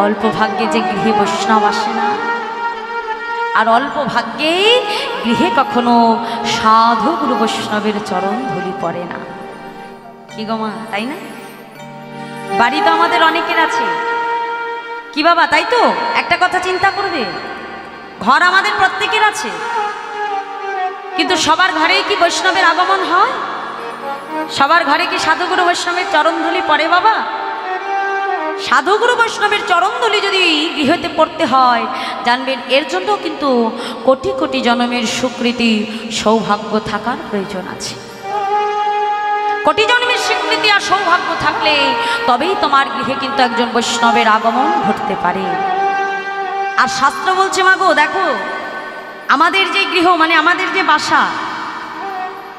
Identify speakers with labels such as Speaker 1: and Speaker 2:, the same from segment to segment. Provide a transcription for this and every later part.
Speaker 1: অল্প ভাগ্যে যে গৃহে বৈষ্ণব আসে না, আর অল্প ভাগ্যে গৃহে কখনো সাধু গুরু বৈষ্ণবের চরণ ধুলি পড়ে না। কি গো মা, তাই না? বাড়ি তো আমাদের অনেকের আছে, কি বাবা, তাই তো? একটা কথা চিন্তা করবে, ঘর আমাদের প্রত্যেকের আছে, কিন্তু সবার ঘরেই কি বৈষ্ণবের আগমন হয়? সবার ঘরে কি সাধুগুরু বৈষ্ণবের চরণধুলি পড়ে বাবা? সাধুগুরু বৈষ্ণবের চরণধুলি যদি গৃহতে পড়তে হয়, জানবেন এর জন্য কিন্তু কোটি কোটি জন্মের স্বীকৃতি সৌভাগ্য থাকার প্রয়োজন আছে। কোটি জন্মের স্বীকৃতি আর সৌভাগ্য থাকলে তবেই তোমার গৃহে কিন্তু একজন বৈষ্ণবের আগমন ঘটতে পারে। আর শাস্ত্র বলছে মাগো দেখো, আমাদের যে গৃহ মানে আমাদের যে বাসা,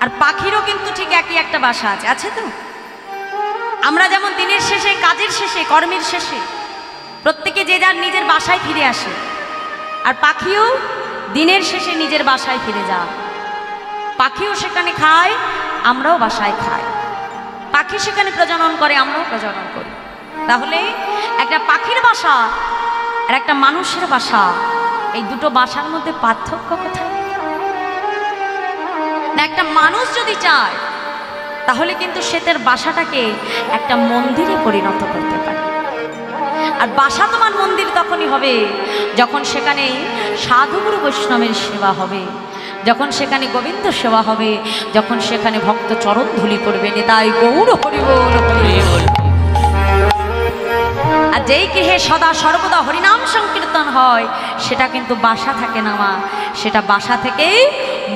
Speaker 1: আর পাখিরও কিন্তু ঠিক একই একটা বাসা আছে, আছে তো? আমরা যেমন দিনের শেষে, কাজের শেষে, কর্মের শেষে প্রত্যেকে যে যার নিজের বাসায় ফিরে আসে, আর পাখিও দিনের শেষে নিজের বাসায় ফিরে যায়। পাখিও সেখানে খায়, আমরাও বাসায় খাই। পাখি সেখানে প্রজনন করে, আমরাও প্রজনন করি। তাহলে একটা পাখির বাসা আর একটা মানুষের বাসা, এই দুটো বাসার মধ্যে পার্থক্য কোথায়? না, একটা মানুষ যদি চায় তাহলে কিন্তু সে তার বাসাটাকে একটা মন্দিরে পরিণত করতে পারে। আর বাসা তোমার মন্দির তখনই হবে যখন সেখানে সাধুগুরু বৈষ্ণবের সেবা হবে, যখন সেখানে গোবিন্দ সেবা হবে, যখন সেখানে ভক্ত চরণ ধুলি পড়বে। তাই গৌর হরি বল, হরি বল। আর যেই গৃহে সদা সর্বদা হরিনাম সংকীর্তন হয় সেটা কিন্তু বাসা থাকে না মা, সেটা বাসা থেকেই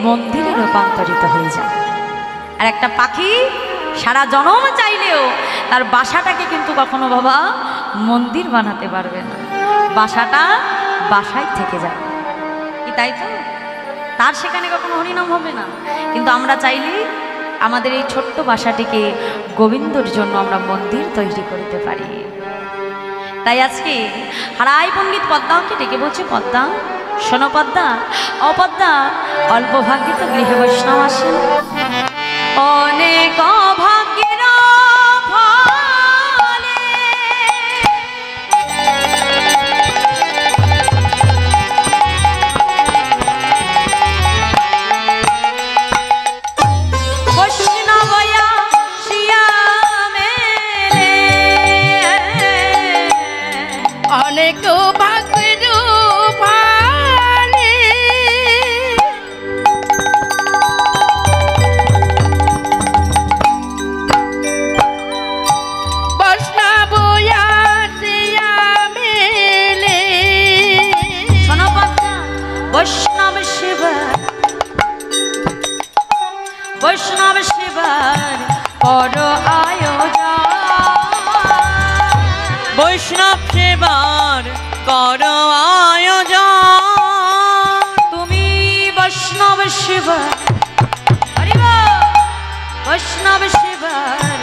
Speaker 1: মন্দিরে রূপান্তরিত হয়ে যায়। আর একটা পাখি সারা জনম চাইলেও তার বাসাটাকে কিন্তু কখনো বাবা মন্দির বানাতে পারবে না, বাসাটা বাসায় থেকে যাবে। কি তাই তো? তার সেখানে কখনো হরিনাম হবে না। কিন্তু আমরা চাইলে আমাদের এই ছোট্ট বাসাটিকে গোবিন্দর জন্য আমরা মন্দির তৈরি করতে পারি। তাই আজকে হারাই পণ্ডিত পদ্মাকে ডেকে বলছে, পদ্মা শোনো পদ্মা, অপদ্মা, অল্প ভাগ্যে তো গৃহে বৈষ্ণব আসে, অনেক ভাগ্যের ফলে বৈষ্ণবয়া শিয়া মেলে,
Speaker 2: অনেক ভাগ্যের ফলে বৈষ্ণবয়া শিয়া মেলে।
Speaker 1: শোনো পদ্মা, বৈষ্ণব শিবার, বৈষ্ণব শিবার পর আয়োজন,
Speaker 3: বৈষ্ণব সেবার কর আয়োজন।
Speaker 1: তুমি বৈষ্ণব শিবার, হরি বল, বৈষ্ণব শিবার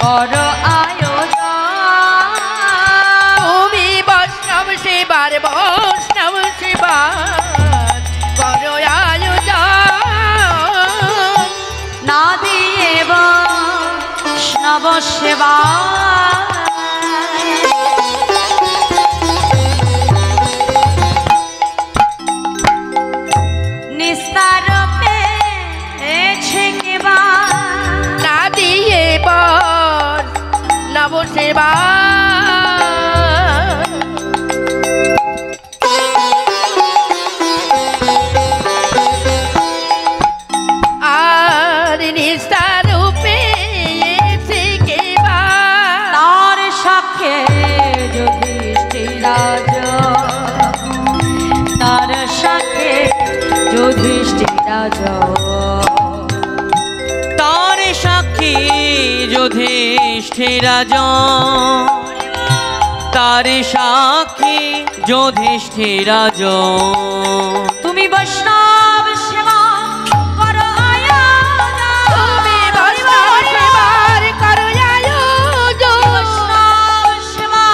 Speaker 1: পর আয়োজন,
Speaker 2: তুমি বৈষ্ণব সেবার, বৈষ্ণব সেবার করো আয়োজন।
Speaker 1: না দিয়ে বৈষ্ণব সেবা নিস্তার পেয়েছে কেবা,
Speaker 2: না দিয়ে বৈষ্ণব সেবা আর নিস্তার পেয়েছে কেবা।
Speaker 1: তার সাক্ষে যুধিষ্ঠিরাজ, তার সাক্ষে যুধিষ্ঠিরাজ,
Speaker 3: তার সাক্ষী যুধিষ্ঠিরাজ, তার সাক্ষী যুধিষ্ঠিরাজ।
Speaker 1: তুমি বৈষ্ণব সেবা করো আয়োজন,
Speaker 2: তুমি বৈষ্ণব সেবার করো আয়োজন।
Speaker 1: বৈষ্ণব সেবা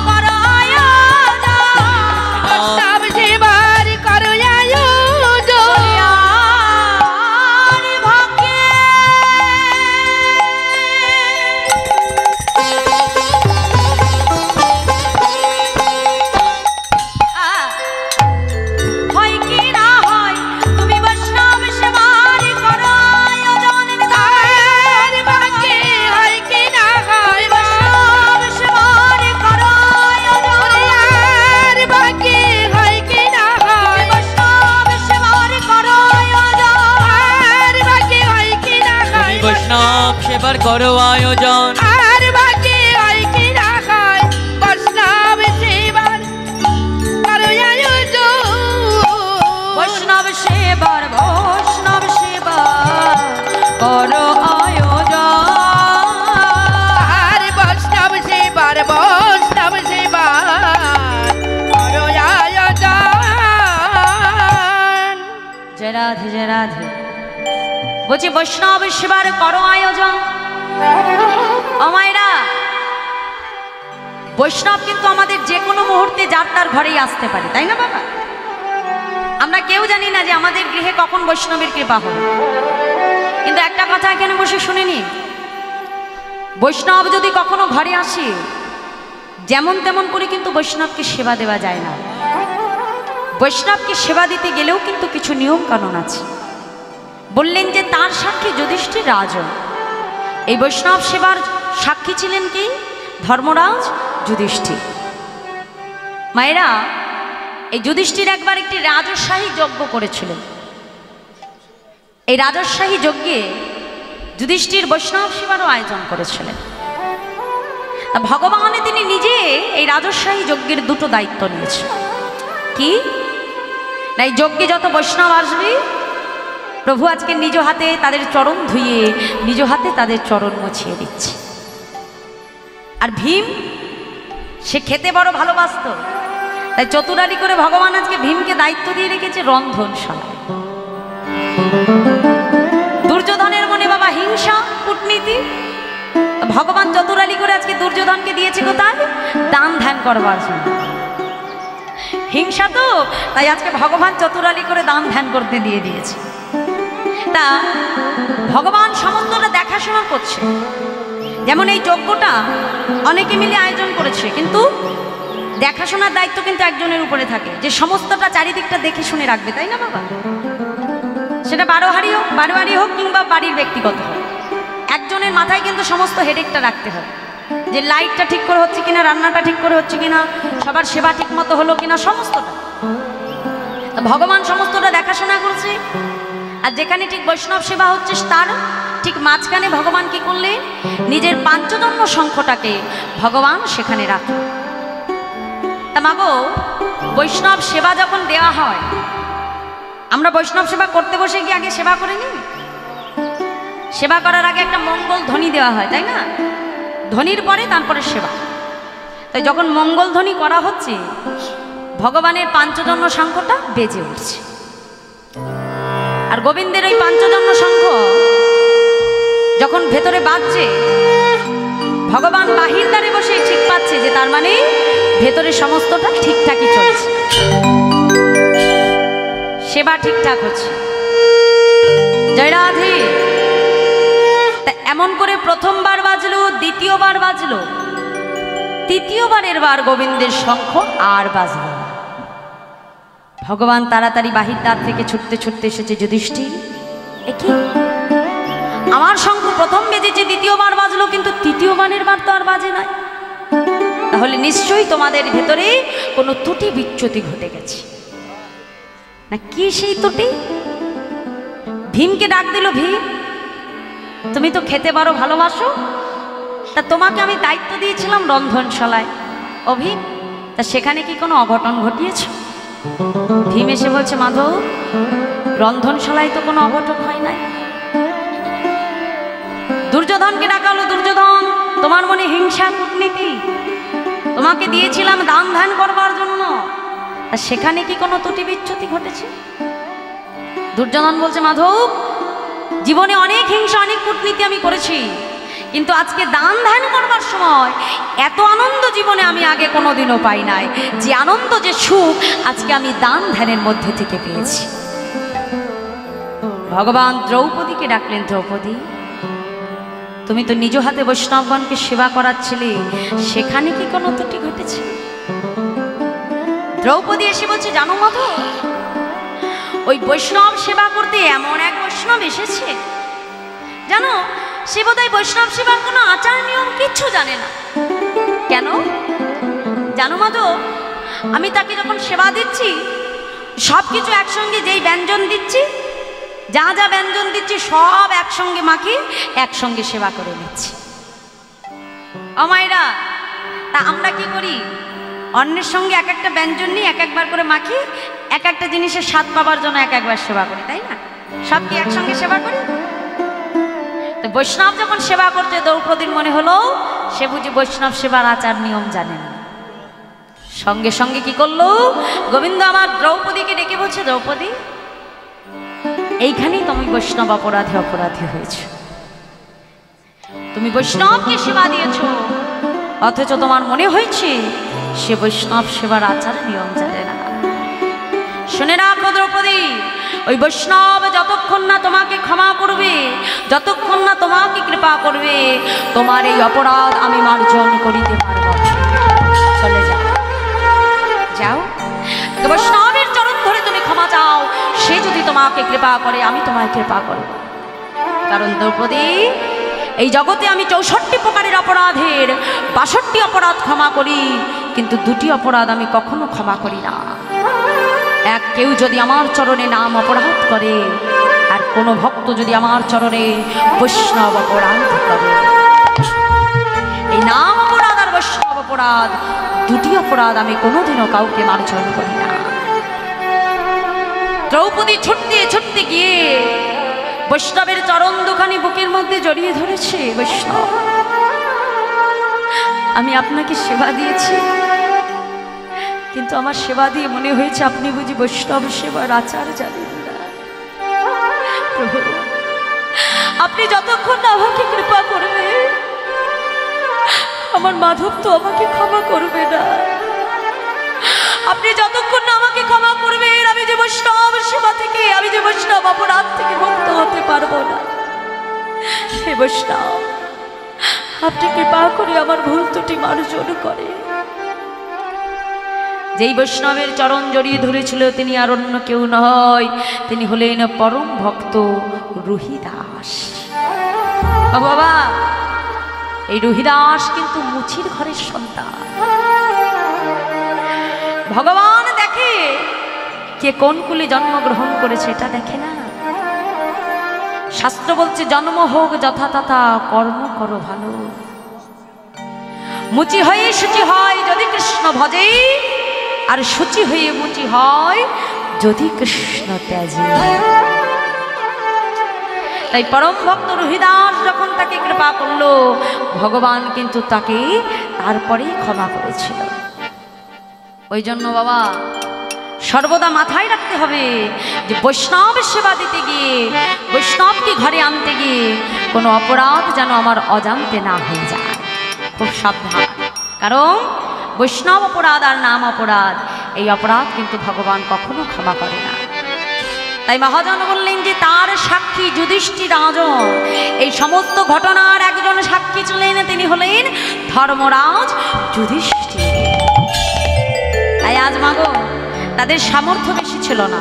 Speaker 1: করো আয়োজন,
Speaker 2: বৈষ্ণব সেবার করো আয়োজন।
Speaker 1: আর ভাগ্যে
Speaker 3: করো আয়োজন।
Speaker 2: আর বাকি ওই কি না হয় বৈষ্ণব সেবার করো আয়োজন।
Speaker 1: বৈষ্ণব সেবার করো আয়োজন।
Speaker 2: আর বৈষ্ণব সেবার করো আয়োজন।
Speaker 1: জয় রাধে জয় রাধে। বলছি বৈষ্ণব সেবার করো আয়োজন। ও মায়েরা, বৈষ্ণব কিন্তু আমাদের যে কোনো মুহূর্তে যার তার ঘরেই আসতে পারে, তাই না বাবা? আমরা কেউ জানি না যে আমাদের গৃহে কখন বৈষ্ণবের কৃপা হবে, কিন্তু একটা কথা এখানে বসে শুনে নিন, বৈষ্ণব যদি কখনো ঘরে আসে, যেমন তেমন করে কিন্তু বৈষ্ণবকে সেবা দেওয়া যায় না। বৈষ্ণবকে সেবা দিতে গেলেও কিন্তু কিছু নিয়ম কানুন আছে। বললেন যে তার সাক্ষী যুধিষ্ঠির রাজন। এই বৈষ্ণব সেবার সাক্ষী ছিলেন কি? ধর্মরাজ যুধিষ্ঠির। মায়েরা, এই যুধিষ্ঠির একবার একটি রাজস্বাহী যজ্ঞ করেছিলেন। এই রাজস্বাহী যজ্ঞে যুধিষ্ঠির বৈষ্ণব সেবারও আয়োজন করেছিলেন। ভগবানে তিনি নিজে এই রাজস্বাহী যজ্ঞের দুটো দায়িত্ব নিয়েছেন। কি না, এই যজ্ঞে যত বৈষ্ণব আসবে, প্রভু আজকে নিজ হাতে তাদের চরণ ধুইয়ে নিজ হাতে তাদের চরণ মুছিয়ে দিচ্ছে। আর ভীম, সে খেতে বড় ভালোবাসত, তাই চতুরারি করে ভগবান আজকে ভীমকে দায়িত্ব দিয়ে রেখেছে রন্ধনশালা। দুর্যোধনের মনে বাবা হিংসা কূটনীতি, ভগবান চতুরালি করে আজকে দুর্যোধনকে দিয়েছে কোথায়? দান ধ্যান করবার জন্য। হিংসা তো, তাই আজকে ভগবান চতুরালি করে দান ধ্যান করতে দিয়ে দিয়েছে। তা ভগবান সমস্তটা দেখাশোনা করছে। যেমন এই যজ্ঞটা অনেকে মিলে আয়োজন করেছে, কিন্তু দেখাশোনার দায়িত্ব কিন্তু একজনের উপরে থাকে, যে সমস্তটা চারিদিকটা দেখে শুনে রাখবে, তাই না বাবা? সেটা বারোয়ারি হোক কিংবা বাড়ির ব্যক্তিগত হোক, একজনের মাথায় কিন্তু সমস্ত হেডেকটা রাখতে হবে, যে লাইটটা ঠিক করে হচ্ছে কিনা, রান্নাটা ঠিক করে হচ্ছে কিনা, সবার সেবা ঠিক মতো হলো কিনা, সমস্তটা। ভগবান সমস্তটা দেখাশোনা করছে। আর যেখানে ঠিক বৈষ্ণব সেবা হচ্ছে তার ঠিক মাঝখানে ভগবান কি করলেন? নিজের পাঞ্চজন্য শঙ্খটাকে ভগবান সেখানে রাখে। তা মাগো, বৈষ্ণব সেবা যখন দেওয়া হয়, আমরা বৈষ্ণব সেবা করতে বসে গিয়ে আগে সেবা করে নিই। সেবা করার আগে একটা মঙ্গল ধ্বনি দেওয়া হয়, তাই না? ধ্বনির পরে তারপরে সেবা। তাই যখন মঙ্গল ধ্বনি করা হচ্ছে, ভগবানের পাঞ্চজন্য শঙ্খটা বেজে উঠছে। আর গোবিন্দের ওই পাঞ্চজন্য শঙ্খ যখন ভেতরে বাজছে, ভগবান বাহির দ্বারে বসে ঠিক পাচ্ছে যে তার মানে ভেতরে সমস্তটা ঠিকঠাকই চলছে, সেবা ঠিকঠাক হচ্ছে। জয় রাধে। তা এমন করে প্রথমবার বাজলো, দ্বিতীয়বার বাজলো, তৃতীয়বারের বার গোবিন্দের শঙ্খ আর বাজলো। ভগবান তাড়াতাড়ি বাহির দ্বার থেকে ছুটতে ছুটতে এসেছে। যুধিষ্ঠির, একি আমার শঙ্খ প্রথম বেজেছে, দ্বিতীয়বার বাজলো, কিন্তু তৃতীয়বারের বার তো আর বাজে নাই। তাহলে নিশ্চয়ই তোমাদের ভেতরে কোনো ত্রুটি বিচ্যুতি ঘটে গেছে। না কি সেই ত্রুটি? ভীমকে ডাক দিল, ভীম তুমি তো খেতে পারো ভালোবাসো, তা তোমাকে আমি দায়িত্ব দিয়েছিলাম রন্ধনশালায়। ও ভীম, তা সেখানে কি কোনো অঘটন ঘটিয়েছ? ভীম এসে বলছে, মাধব রন্ধনশালায় তো কোনো অঘটন হয় নাই। দুর্যোধনকে ডাকা হলো, দুর্যোধন তোমার মনে হিংসা কূটনীতি, তোমাকে দিয়েছিলাম দান ধ্যান করবার জন্য, আর সেখানে কি কোনো ত্রুটি বিচ্যুতি ঘটেছে? দুর্যোধন বলছে, মাধব জীবনে অনেক হিংসা অনেক কূটনীতি আমি করেছি, কিন্তু আজকে দান ধ্যান করবার সময় এত আনন্দ জীবনে আমি আগে কোনোদিনও পাই নাই। যে আনন্দ, যে সুখ আজকে আমি দান ধ্যানের মধ্যে থেকে পেয়েছি। ভগবান দ্রৌপদীকে ডাকলেন, দ্রৌপদী তুমি তো নিজ হাতে বৈষ্ণবগণকে সেবা করাচ্ছিলে, সেখানে কি কোনো ত্রুটি ঘটেছে? দ্রৌপদী এসে বলছে, জানো মাধব ওই বৈষ্ণব সেবা করতে এমন এক বৈষ্ণব এসেছে, জানো সে বোধহয় বৈষ্ণব সেবার কোনো আচার নিয়ম কিচ্ছু জানে না। কেন জানো মাধব, আমি তাকে যখন সেবা দিচ্ছি, সব কিছু একসঙ্গে যেই ব্যঞ্জন দিচ্ছি, যা যা ব্যঞ্জন দিচ্ছি সব একসঙ্গে মাখি, একসঙ্গে সেবা করে নিচ্ছি। অমাইরা, তা আমরা কি করি? অন্যের সঙ্গে এক একটা ব্যঞ্জন নিয়ে এক একবার করে মাখি, এক একটা জিনিসের স্বাদ পাবার জন্য এক একবার সেবা করি, তাই না? সব কি একসঙ্গে সেবা করি? তো বৈষ্ণব যখন সেবা করছে, দ্রৌপদীর মনে হলো সে বুঝি বৈষ্ণব সেবার আচার নিয়ম জানে না। সঙ্গে সঙ্গে কি করলো, গোবিন্দ আমার দ্রৌপদীকে ডেকে বলছে, দ্রৌপদী, এইখানেই তুমি বৈষ্ণব অপরাধী হয়েছ। তুমি বৈষ্ণবকে সেবা দিয়েছ, অথচ তোমার মনে হয়েছে সে বৈষ্ণব সেবার আচার নিয়ম জানে না। শুনে রাখো দ্রৌপদী, ওই বৈষ্ণব যতক্ষণ না তোমাকে ক্ষমা করবে, যতক্ষণ না তোমাকে কৃপা করবে, তোমার এই অপরাধ আমি মার্জন করিতে পারব। চলে যাও, যাও, বৈষ্ণবের চরণ ধরে তুমি ক্ষমা চাও, সে যদি তোমাকে কৃপা করে আমি তোমায় কৃপা করব। কারণ দ্রৌপদী, এই জগতে আমি 64 প্রকারের অপরাধের 62 অপরাধ ক্ষমা করি, কিন্তু 2টি অপরাধ আমি কখনো ক্ষমা করি না। এক, কেউ যদি আমার চরণে নাম অপরাধ করে, আর কোনো ভক্ত যদি আমার চরণে বৈষ্ণব অপরাধ করে। এই নাম অপরাধ আর বৈষ্ণব অপরাধ, 2টি অপরাধ আমি কোনোদিনও কাউকে মার্জন করি না। দ্রৌপদী ছুটতে ছুটতে গিয়ে বৈষ্ণবের চরণ দুখানি বুকের মধ্যে জড়িয়ে ধরেছে। বৈষ্ণব, আমি আপনাকে সেবা দিয়েছি, কিন্তু আমার সেবা দিয়ে মনে হয়েছে আপনি বুঝি বৈষ্ণব সেবার আচার জানেন না। প্রভু, আপনি যতক্ষণ না আমাকে কৃপা করবে, আমার মাধব তো আমাকে ক্ষমা করবে না। আপনি যতক্ষণ না আমাকে ক্ষমা করবেন, আমি যে বৈষ্ণব সেবা থেকে, আমি যে বৈষ্ণব অপরাধ থেকে মুক্ত হতে পারবো না। হে বৈষ্ণব, আপনি কৃপা করে আমার ভুল ত্রুটি মার্জন করে। যেই বৈষ্ণবের চরণ জড়িয়ে ধরেছিল তিনি আর অন্য কেউ নয়, তিনি হলেন পরম ভক্ত রুহিদাস। বাবা, এই রুহিদাস কিন্তু মুচির ঘরের সন্তান। ভগবান দেখে কে কোন কুলে জন্মগ্রহণ করেছে, এটা দেখে না। শাস্ত্র বলছে, জন্ম হোক যথা তথা, কর্ম করো ভালো। মুচি হয়ে শুচি হয় যদি কৃষ্ণ ভজে, আর শুচি হয়ে মুচি হয় যদি কৃষ্ণ ত্যাজে। তাই পরম ভক্ত রুহিদাস যখন তাকে কৃপা করলো, ভগবান কিন্তু তাকে তারপরেই ক্ষমা করেছিল। ওই জন্য বাবা, সর্বদা মাথায় রাখতে হবে যে বৈষ্ণব সেবা দিতে গিয়ে, বৈষ্ণবকে ঘরে আনতে গিয়ে কোনো অপরাধ যেন আমার অজান্তে না হয়ে যায়। খুব সাবধান, কারণ বৈষ্ণব অপরাধ আর নাম অপরাধ, এই অপরাধ কিন্তু ভগবান কখনো ক্ষমা করে না। তাই মহাজন বললেন যে তার সাক্ষী যুধিষ্ঠির রাজন, এই সমস্ত ঘটনার একজন সাক্ষী ছিলেন, তিনি হলেন ধর্মরাজ যুধিষ্ঠির। তাই আজ মাগো, তাদের সামর্থ্য বেশি ছিল না,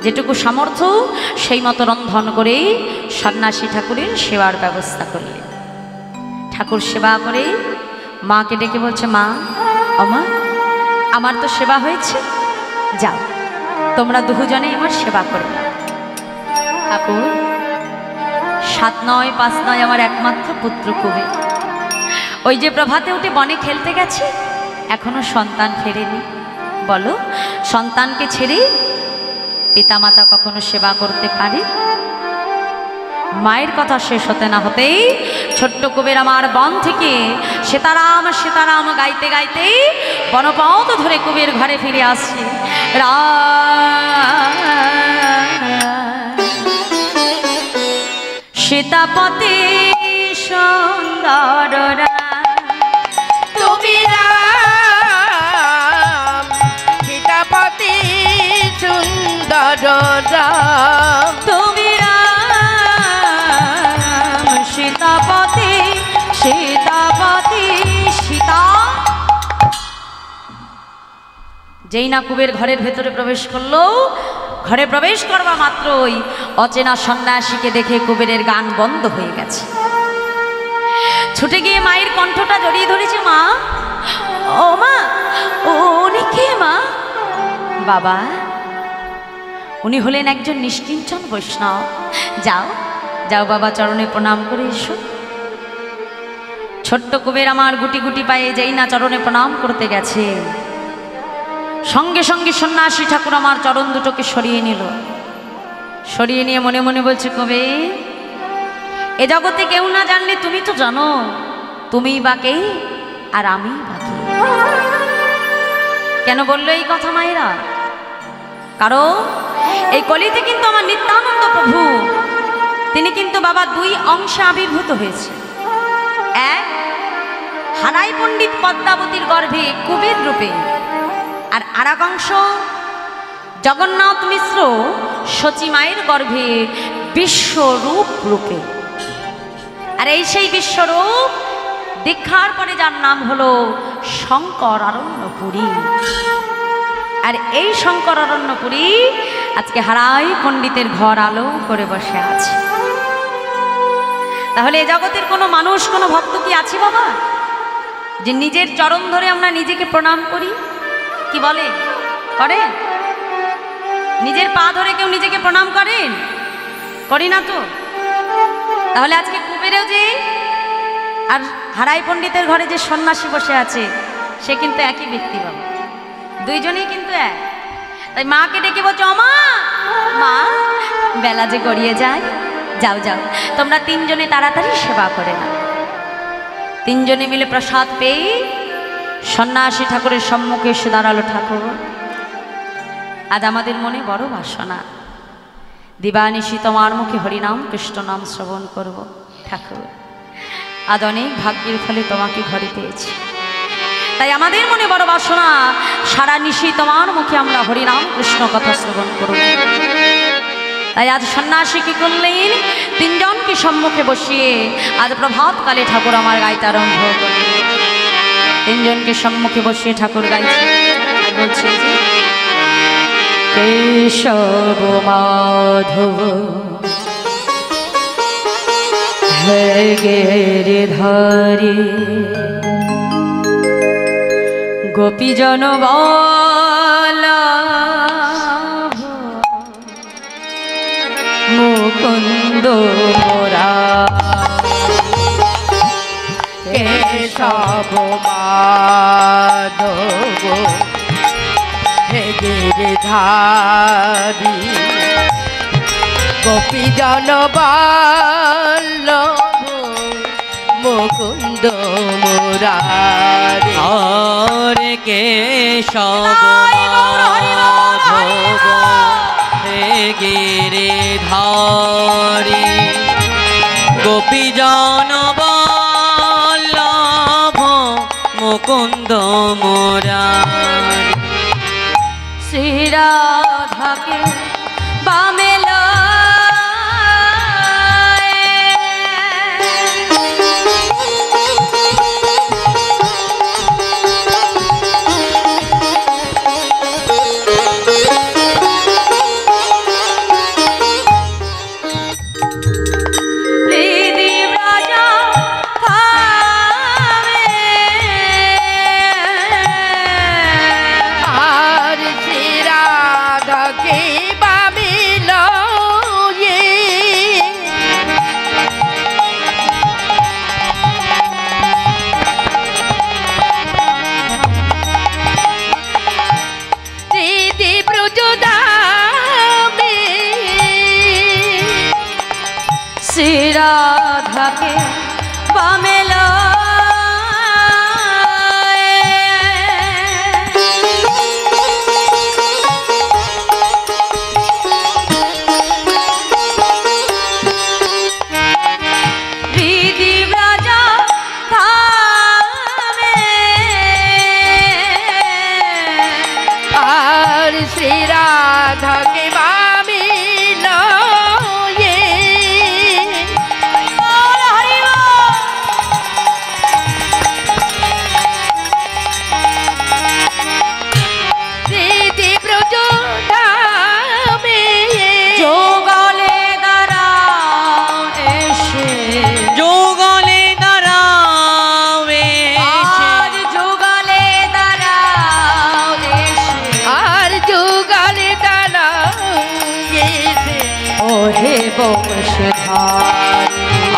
Speaker 1: যেটুকু সামর্থ্য সেই মতো রন্ধন করেই সন্ন্যাসী ঠাকুরের সেবার ব্যবস্থা করলেন। ঠাকুর সেবা করে মাকে ডেকে বলছে, মা, আমা, আমার তো সেবা হয়েছে, যাও তোমরা দুজনে আমার সেবা করে নাও। ঠাকুর, 7 নয় 5 নয় আমার একমাত্র পুত্র কুবের, ওই যে প্রভাতে উঠে বনে খেলতে গেছে, এখনো সন্তান ফেরেনি। বলো, সন্তানকে ছেড়ে পিতামাতা কখনো সেবা করতে পারে? মায়ের কথা শেষ হতে না হতেই ছোট্ট কুবের আমার বন থেকে সীতারাম সীতারাম গাইতে গাইতে বনপথ ধরে কুবের ঘরে ফিরে আসছে। সীতাপতি সুন্দর
Speaker 2: তুমি রাম, সীতাপতি সুন্দর রাম,
Speaker 1: তুমি রাম, সীতাপতি সীতাপতি সীতা। যেই না কুবের ঘরের ভেতরে প্রবেশ করলো, ঘরে প্রবেশ করবা মাত্রই অচেনা সন্ন্যাসীকে দেখে কুবেরের গান বন্ধ হয়ে গেছে। ছুটে গিয়ে মায়ের কণ্ঠটা জড়িয়ে ধরেছে, মা, ও মা, উনি কে মা? বাবা, উনি হলেন একজন নিষ্কিঞ্চন বৈষ্ণব। যাও যাও বাবা চরণে প্রণাম করে এসো। ছোট্ট কুবের আমার গুটি গুটি পায়ে যেই না চরণে প্রণাম করতে গেছে, সঙ্গে সঙ্গে সন্ন্যাসী ঠাকুর আমার চরণ দুটোকে সরিয়ে নিল। সরিয়ে নিয়ে মনে মনে বলছে, কবে এ জগতে কেউ না জানলে তুমি তো জানো, তুমিই বা কে আর আমি বা কে। কেন বললো এই কথা মায়েরা? কারণ এই কলিতে কিন্তু আমার নিত্যানন্দ প্রভু তিনি কিন্তু বাবা দুই অংশে আবির্ভূত হয়েছে। এক, হারাই পণ্ডিত পদ্মাবতীর গর্ভে কুবের রূপে, আর আরেক অংশ জগন্নাথ মিশ্র সচী মায়ের গর্ভে বিশ্বরূপ রূপে। আর এই সেই বিশ্বরূপ দীক্ষার পরে যার নাম হলো শঙ্করারণ্যপুরী। আর এই শঙ্করারণ্যপুরী আজকে হারাই পণ্ডিতের ঘর আলো করে বসে আছে। তাহলে এ জগতের কোনো মানুষ, কোনো ভক্ত কি আছে বাবা, যে নিজের চরণ ধরে আমরা নিজেকে প্রণাম করি? কি বলে, করে? নিজের পা ধরে কেউ নিজেকে প্রণাম করেন? করি না তো। তাহলে আজকে কুবেরেও যে আর হারাই পণ্ডিতের ঘরে যে সন্ন্যাসী বসে আছে সে কিন্তু একই ব্যক্তি বাবা, দুইজনেই কিন্তু এক। তাই মাকে ডেকে বলছো, মা মা বেলা যে গড়িয়ে যায়, যাও যাও তোমরা তিনজনে তাড়াতাড়ি সেবা করে না। তিনজনে মিলে প্রসাদ পেয়ে সন্ন্যাসী ঠাকুরের সম্মুখে এসে দাঁড়ালো। ঠাকুর, আজ আমাদের মনে বড় বাসনা, দিবানিশি তোমার মুখে হরিনাম কৃষ্ণ নাম শ্রবণ করব। ঠাকুর, আজ অনেক ভাগ্যের ফলে তোমাকে ঘরে পেয়েছি, তাই আমাদের মনে বড় বাসনা সারা নিশি তোমার মুখে আমরা হরিনাম কৃষ্ণ কথা শ্রবণ করব। তাই আজ সন্ন্যাসী কি করলেন, তিনজনকে সম্মুখে বসিয়ে আজ প্রভাতকালে ঠাকুর আমার গাইতে আরম্ভ করলেন। তিনজনকে সম্মুখে বসিয়ে ঠাকুর গাইছে, বলছে যে কেশব মাধব হে গিরিধারী গোপীজন বল্লভ মুকুন্দ মুরারি
Speaker 2: কেশব মাধব হে গিরিধারী গোপীজন বল্লভ মুকুন্দ মুরারি।
Speaker 3: আর কেশব মাধব হে গিরিধারী গোপীজন বল্লভ মুকুন্দ মুরারি।
Speaker 1: শ্রী রাধাকে বামেল রাধাকে বামেল
Speaker 2: আর শ্রী রাধাকে বামিল বংশধার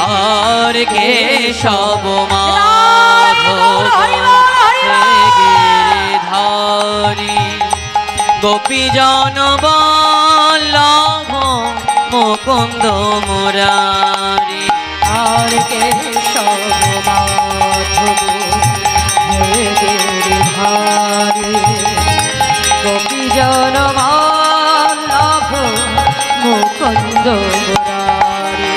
Speaker 3: আর কেশব মাধব গিরিধারী গোপীজন বল্লভ মুকুন্দ মুরারি
Speaker 2: আর কেশব মাধব গিরিধারী গোপীজন বল্লভ মুকুন্দ মুরারি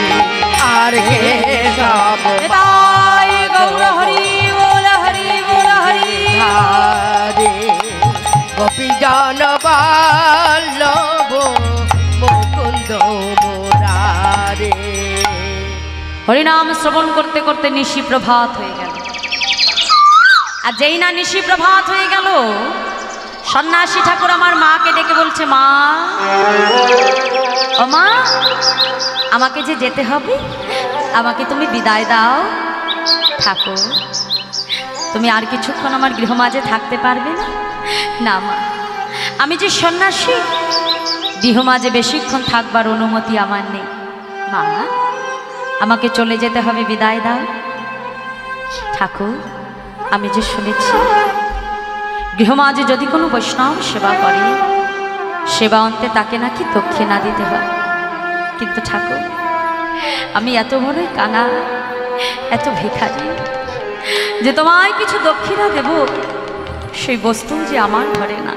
Speaker 2: আর কেশব
Speaker 1: তাই গৌর হরি বল হরি বল হরি।
Speaker 2: ধারে গোপীজন বল্লভ মুকুন্দ মুরারে।
Speaker 1: হরিনাম শ্রবণ করতে করতে নিশি প্রভাত হয়ে গেল। আর যেই না নিশি প্রভাত হয়ে গেল, সন্ন্যাসী ঠাকুর আমার মাকে ডেকে বলছে, মা ও মা, আমাকে যে যেতে হবে, আমাকে তুমি বিদায় দাও। ঠাকুর, তুমি আর কিছুক্ষণ আমার গৃহমাঝে থাকতে পারবে না? না মা, আমি যে সন্ন্যাসী, গৃহমাঝে বেশিক্ষণ থাকবার অনুমতি আমার নেই। মা, আমাকে চলে যেতে হবে, বিদায় দাও। ঠাকুর, আমি যে শুনেছি গৃহমাঝে যদি কোনো বৈষ্ণব সেবা করে, সেবা অন্তে তাকে নাকি দক্ষিণা দিতে হয়। কিন্তু ঠাকুর, আমি এত বড়ই কানা, এত ভিখারি যে তোমায় কিছু দক্ষিণা দেব, সেই বস্তু যে আমার ঘরে না।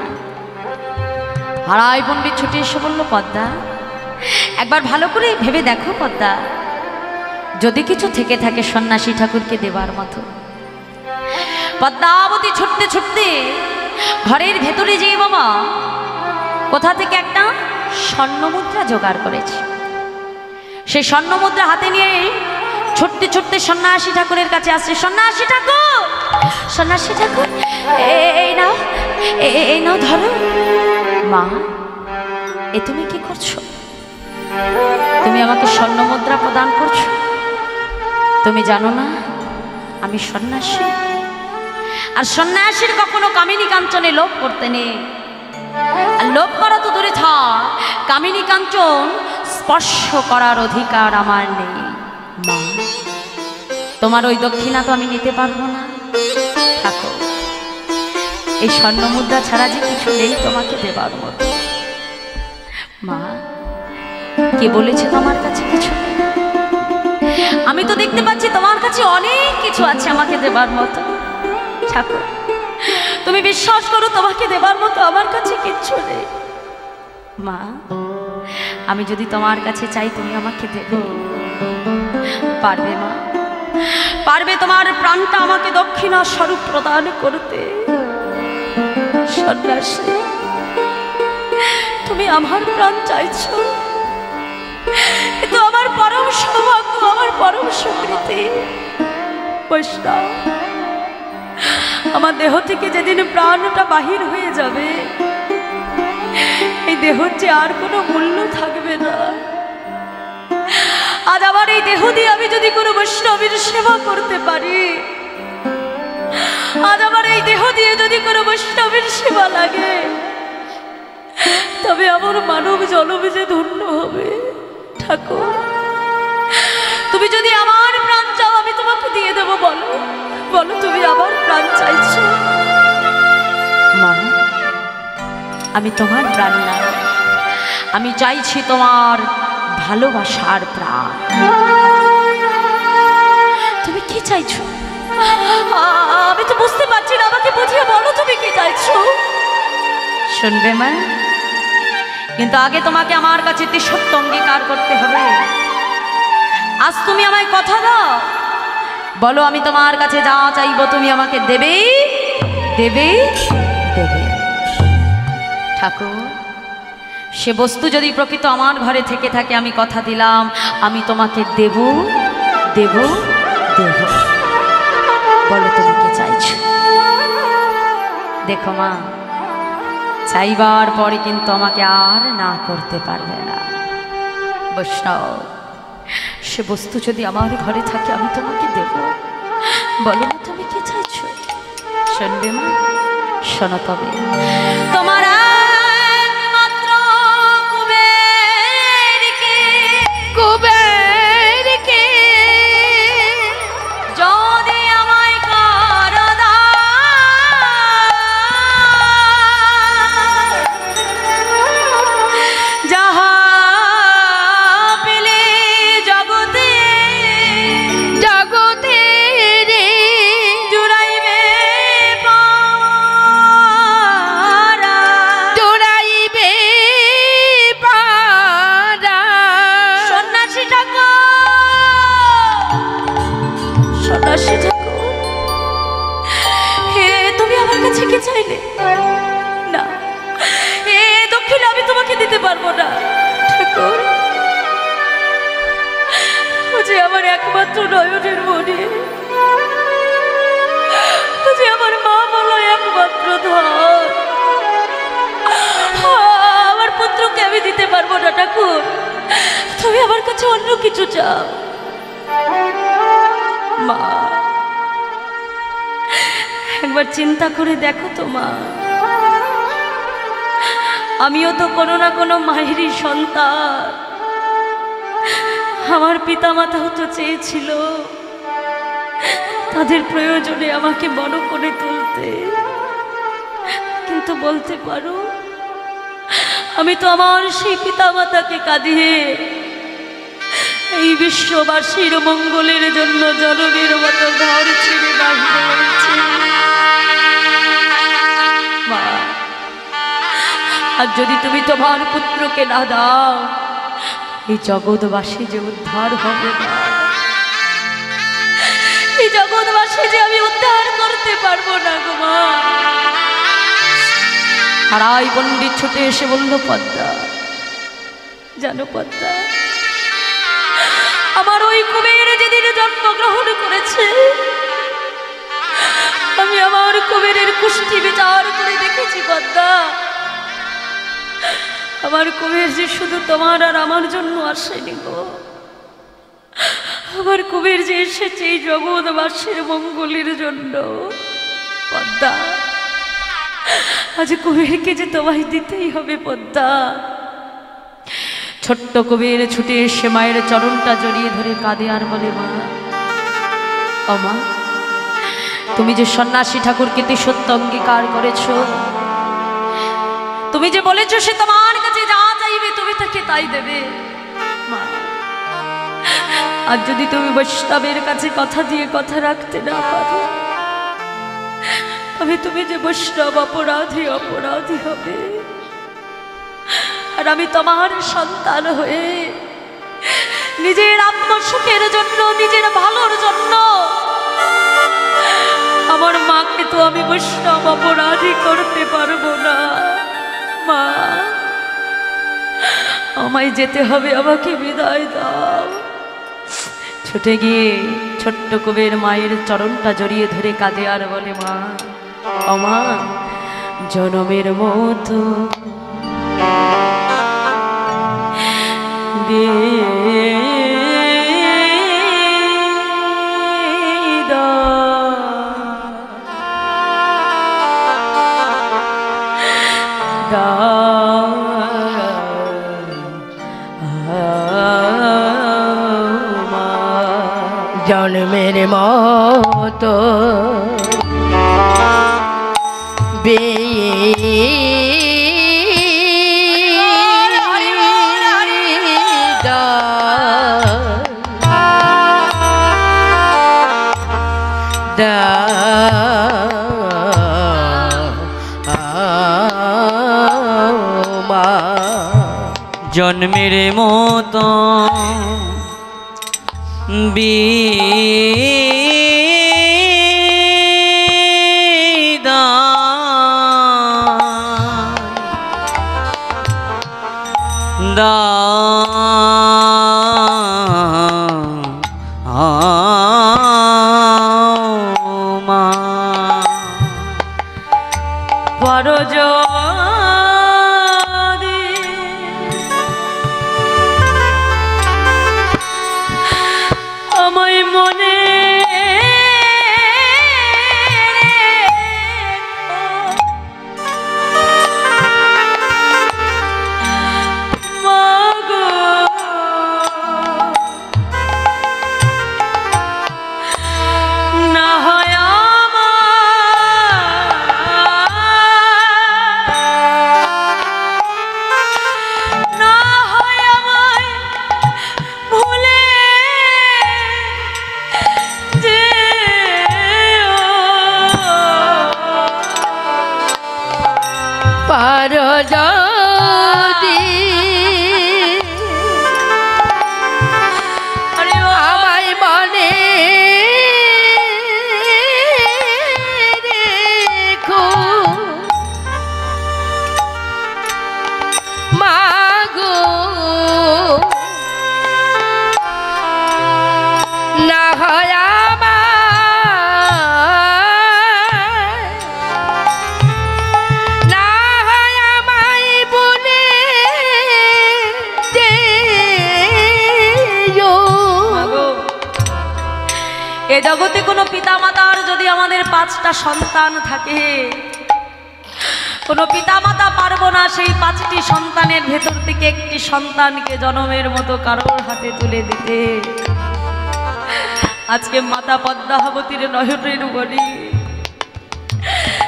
Speaker 1: হারাই পণ্ডিত ছুটে এসে বলল, পদ্মা, একবার ভালো করে ভেবে দেখো পদ্মা, যদি কিছু থেকে থাকে সন্ন্যাসী ঠাকুরকে দেবার মতো। পদ্মাবতী ছুটতে ছুটতে ঘরের ভেতরে যেয়ে বাবা কোথা থেকে একটা স্বর্ণমুদ্রা জোগাড় করেছে। সেই স্বর্ণমুদ্রা হাতে নিয়ে ছুটতে ছুটতে সন্ন্যাসী ঠাকুরের কাছে আসছে। সন্ন্যাসী ঠাকুর, সন্ন্যাসী ঠাকুর, এই নাও, এই নাও ধরো। মা, এ তুমি কি করছো? তুমি আমাকে স্বর্ণমুদ্রা প্রদান করছো? তুমি জানো না আমি সন্ন্যাসী? আর সন্ন্যাসীর কখনো কামিনী কাঞ্চনে লোভ করতে নেই। আর লোভ করা তো দূরে থাক, কামিনী কাঞ্চন স্পর্শ করার অধিকার আমার নেই। মা, তোমার ওই দক্ষিণা তো আমি নিতে পারবো না। থাকো, এই স্বর্ণমুদ্রা ছাড়া যে কিছু নেই তোমাকে দেবার মতো। মা, কে বলেছে তোমার কাছে কিছু নেই? আমি তো দেখতে পাচ্ছি তোমার কাছে অনেক কিছু আছে আমাকে দেবার মতো। ঠাকুর, তুমি বিশ্বাস করো, তোমাকে দেবার মতো আমার কাছে কিচ্ছু নেই। মা, আমি যদি তোমার কাছে চাই, তুমি আমাকে দেবে? পারবে মা? পারবে তোমার প্রাণটা আমাকে দক্ষিণা স্বরূপ প্রদান করতে? সন্ন্যাসী, তুমি আমার প্রাণ চাইছো, কিন্তু আমার পরম সৌভাগ্য, আমার পরম স্বীকৃতি। বৈষ্ণব, আমার দেহ থেকে যেদিন প্রাণটা বাহির হয়ে যাবে, এই দেহর যে আর কোনো মূল্য থাকবে না। আজ আমার এই দেহ দিয়ে আমি যদি কোনো বৈষ্ণবের সেবা করতে পারি, আজ আমার এই দেহ দিয়ে যদি কোনো বৈষ্ণবের সেবা লাগে, তবে আমার মানব জনম যে ধন্য হবে। ঠাকুর, তুমি যদি আমার প্রাণ চাও, আমি তোমাকে দিয়ে দেবো। বলো, বলো, তুমি আমার প্রাণ চাইছো? মা, আমি তোমার প্রাণ না, আমি চাইছি তোমার ভালোবাসার প্রাণ। তুমি কি চাইছো? আমি তো বুঝতে পারছি না, আমাকে বুঝিয়ে বলো তুমি কি চাইছো। শুনবে মা, কিন্তু আগে তোমাকে আমার কাছে সত্য অঙ্গীকার করতে হবে। আজ তুমি আমায় কথা দাও, বলো আমি তোমার কাছে যা চাইবো তুমি আমাকে দেবে, দেবে, দেবে। ঠাকুর, সে বস্তু যদি প্রকৃত আমার ঘরে থেকে থাকে, আমি কথা দিলাম আমি তোমাকে দেব, দেব, দেব। বলো তুমি কি চাইছো? দেখো মা, চাইবার পরে কিন্তু আমাকে আর না করতে পারবে না। বৈষ্ণব, সে বস্তু যদি আমার ঘরে থাকে, আমি তোমাকে দেব। বলো না তুমি কি চাইছো? শুনবে মা? শোনো তবে। তোমার একমাত্র কুবেরকে একমাত্র নয়নের মনে, যে আমার মা বলো একমাত্র ধন, আমার পুত্রকে আমি দিতে পারবো না ঠাকুর, তুমি আমার কাছে অন্য কিছু চাও। মা একবার চিন্তা করে দেখো তো মা, আমিও তো কোনো না কোনো মায়েরই সন্তান। আমার পিতামাতাও তো চেয়েছিল তাদের প্রয়োজনে আমাকে বড় করে তুলতে, কিন্তু বলতে পারো আমি তো আমার সেই পিতামাতাকে কাঁদিয়ে এই বিশ্ববাসীর মঙ্গলের জন্য জননীর মতো ঘর ছেড়ে বাহিরে হয়েছি। মা, আর যদি তুমি তোমার পুত্রকে না দাও, এই জগৎবাসী যে উদ্ধার হবে না, এই জগৎবাসী যে আমি উদ্ধার করতে পারবো না গো মা। হারাই পণ্ডিত ছুটে এসে বলল, পদ্মা জানো পদ্মা, আমার ওই কুবের যেদিন জন্মগ্রহণ করেছে, আমি আমার কুবেরের কুষ্টি বিচার করে দেখেছি পদ্মা, আমার কুবের যে শুধু তোমার আর আমার জন্য আসেনি গো, আমার কুবের যে এসেছে এই জগৎবাসীর মঙ্গলের জন্য। পদ্মা, আজ কুবেরকে যে তোমায় দিতেই হবে পদ্মা। ছোট্ট কুবের ছুটে এসে মায়ের চরণটা জড়িয়ে ধরে কাঁদে আর বলে, মা ও মা, তুমি যে সন্ন্যাসী ঠাকুরকে সত্য অঙ্গীকার করেছ, তুমি যে বলেছো সে তোমার কাছে যা চাইবে তুমি তাকে তাই দেবে। মা, আর যদি তুমি বৈষ্ণবের কাছে কথা দিয়ে কথা রাখতে না পারো, তবে তুমি যে বৈষ্ণব অপরাধী অপরাধী হবে। আর আমি তোমার সন্তান হয়ে নিজের আত্মসুখের জন্য, নিজের ভালোর জন্য আমার মাকে তো আমি বৈষ্ণব অপরাধী করতে পারবো না। মা, আমায় যেতে হবে, আমাকে বিদায় দাও। ছুটে গিয়ে ছোট্ট কুবের মায়ের চরণটা জড়িয়ে ধরে কাঁদে আর বলে, মা ও মা, জনমের মতো
Speaker 2: জন্মের মতো
Speaker 3: জন্মের মতো না
Speaker 2: হয় না হয় আমায় বলে
Speaker 1: এ জগতে কোনো পিতামাতার যদি আমাদের 5টা সন্তান থাকে, কোনো পিতামাতা পারবো না সেই 5টি সন্তানের ভেতর থেকে একটি সন্তানকে জনমের মতো কারোর হাতে তুলে দিতে। আজকে মাতা পদ্মাবতীর নয়নের মণি,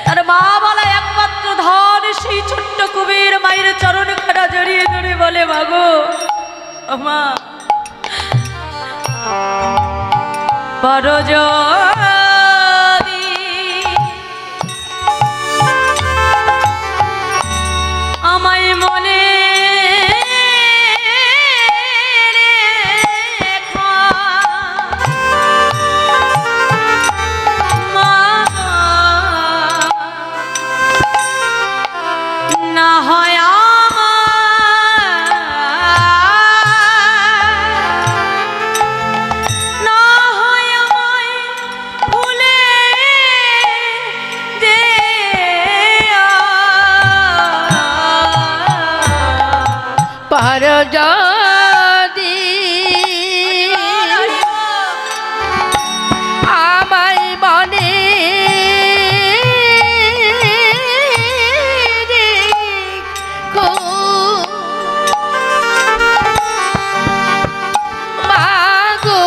Speaker 1: তার মা বলা একমাত্র ধন সেই ছোট্ট কুবের মায়ের চরণ খানা জড়িয়ে ধরে বলে, মাগো মা পরজ আমায় মনে না হয়
Speaker 2: যদি আমায় মনে মাগো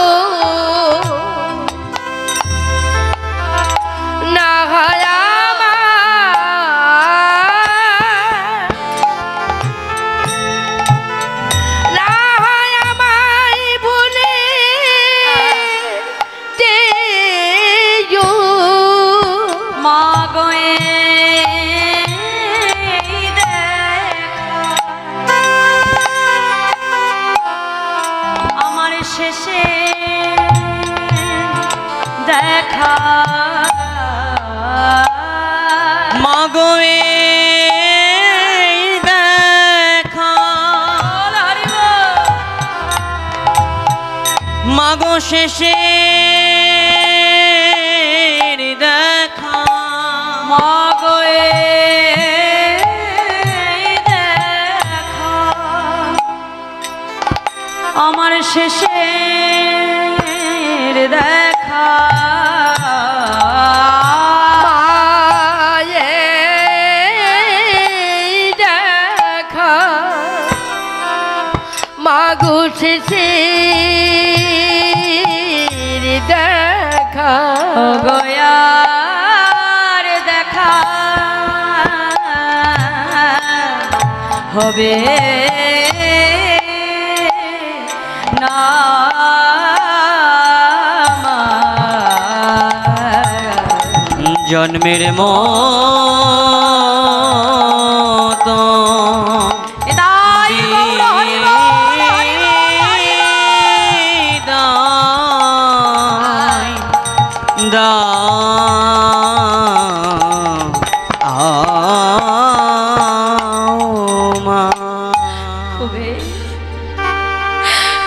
Speaker 2: না হয়
Speaker 1: শেষে দেখা
Speaker 3: মাগো দেখা মাগো শেষে দেখা
Speaker 1: মাগো দেখা আমার শেষের দেখা
Speaker 2: দেখা মাগো শেষের দেখা
Speaker 1: গয়ার দেখা হবে না
Speaker 3: জন্মের মতো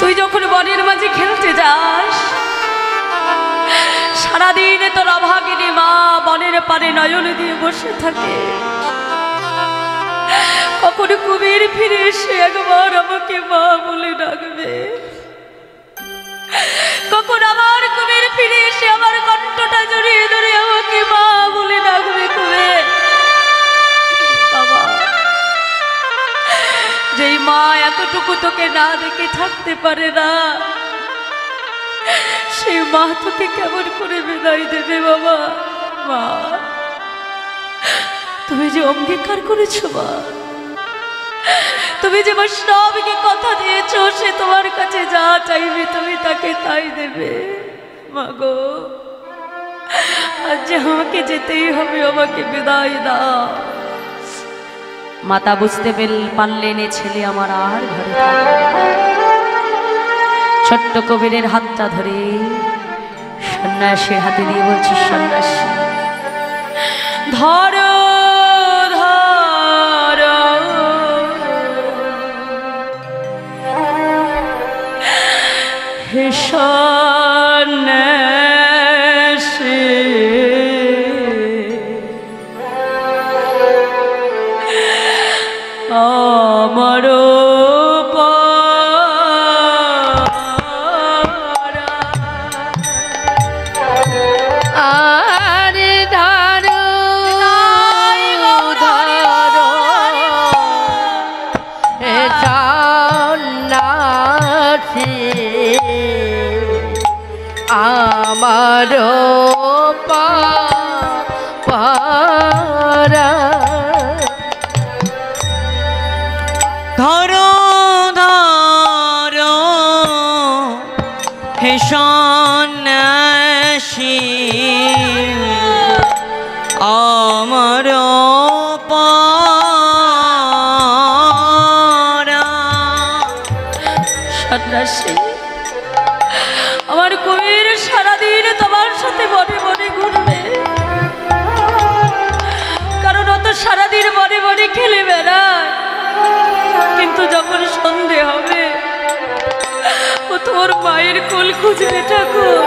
Speaker 1: তুই যখন বনের মাঝে খেলতে যাস, সারাদিন তোর অভাগিনী মা বনের পারে নয়ন দিয়ে বসে থাকে। কখন কুমির ফিরে এসে একবার আমাকে মা বলে ডাকবে, কখন আমার কুমির ফিরে এসে আমার কণ্ঠটা জড়িয়ে ধরে আমাকে মা বলে ডাকবে। কুমির বাবা, যেই মা এতটুকু তোকে না দেখে থাকতে পারে না, সেই মা তোকে কেমন করে বিদায় দেবে বাবা? মা, তুমি যে অঙ্গীকার করেছো মা, তুমি যে বৈষ্ণবকে কথা দিয়েছো সে তোমার কাছে যা চাইবে তুমি তাকে তাই দেবে। মা গো, আজ আমাকে যেতেই হবে, আমাকে বিদায় দাও। মাতা বুঝতে পারলেন এ ছেলে আমার আর ঘরে থাকবে না। ছোট্ট কবিরের হাতটা ধরে সন্ন্যাসীর হাতে দিয়ে বলছি, সন্ন্যাসী ধরো ধরো হে সন্ন্যাসী আমার
Speaker 2: আর ধরো ধরো এ সন্ন্যাসী আমার পারা
Speaker 3: ধরো ধরো হে সন্ন্যাসী আমার পারা।
Speaker 1: সন্ন্যাসী, আমার কবির সারাদিন তোমার সাথে বনে বনে ঘুরবে, কারণ ও তো সারাদিন বনে বনে খেলে বেড়ায়, কিন্তু যখন সন্ধে হবে ও তোর মায়ের কোল খুঁজবে ঠাকুর।